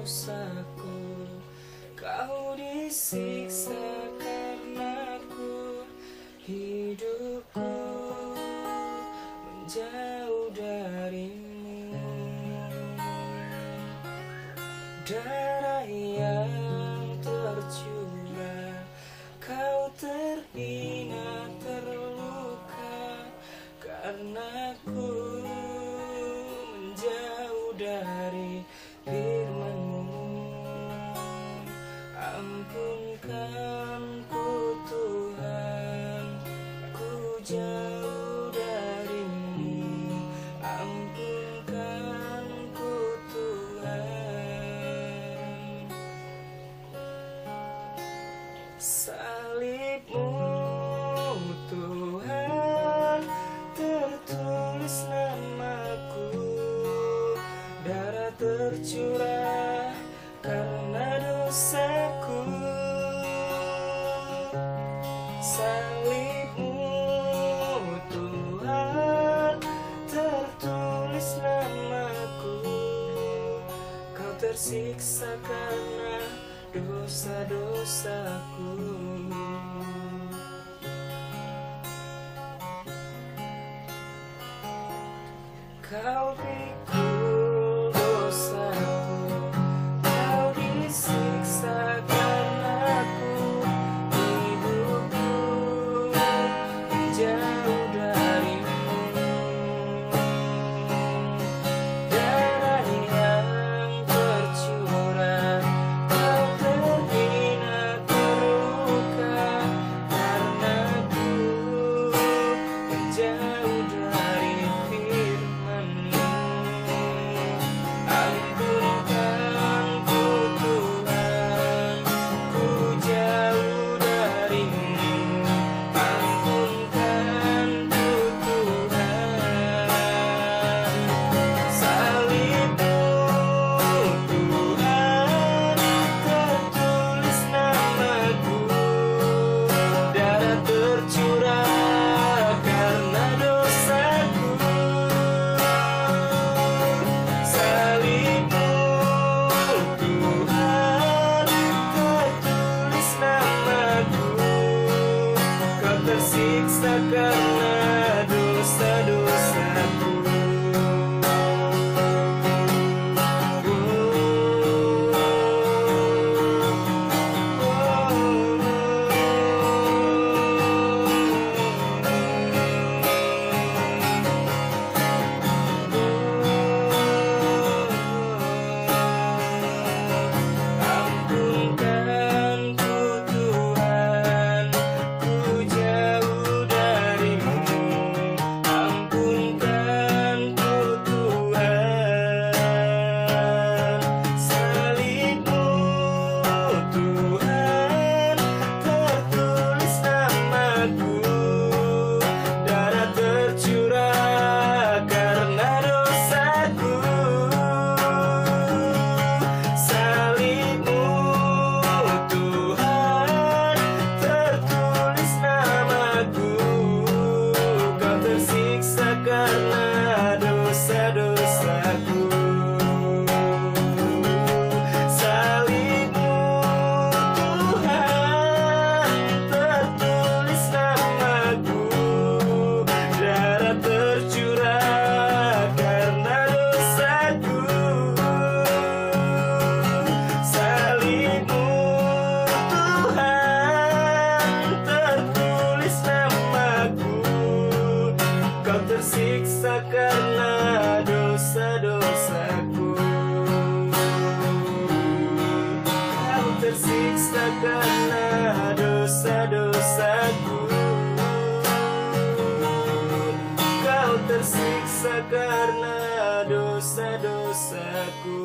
dosaku. Kau disiksa karena ku, hidupku menjauh darimu. Darah yang tercurah, kau terhina terluka karena ku menjauh dari firman-Mu. Ampunkan ku Tuhan, ku jauh darimu. Ampunkan ku Tuhan. Salib-Mu Tuhan, tertulis namaku. Darah tercurah karena dosaku. Salib-Mu Tuhan, tertulis namaku. Kau tersiksa karena dosa-dosaku. Kau pikul dosaku, kau disiksa karena aku. Hidupku jauh darimu. Darah yang tercurah, kau terhina terluka karena ku menjauh dari firman-Mu. Ampunkan ku Tuhan, ku jauh darimu. Ampunkan ku Tuhan. Salib-Mu Tuhan, tertulis namaku. Darah tercurah karena dosaku. Salib-Mu Tuhan, tertulis namaku. Kau tersiksa karena dosa-dosaku. Ampunkan ku Tuhan, ku jauh darimu. Ampunkan ku Tuhan. Salib-Mu Tuhan, tertulis namaku. Darah tercurah karena dosaku. Salib-Mu Tuhan, tertulis namaku. Kau tersiksa karena dosa-dosaku. Salib-Mu Tuhan, tertulis namaku. Darah tercurah karena dosaku. Salib-Mu Tuhan, tertulis namaku. Kau tersiksa karena dosa-dosaku. Kau tersiksa karena dosa-dosaku. Kau tersiksa karena dosa-dosaku.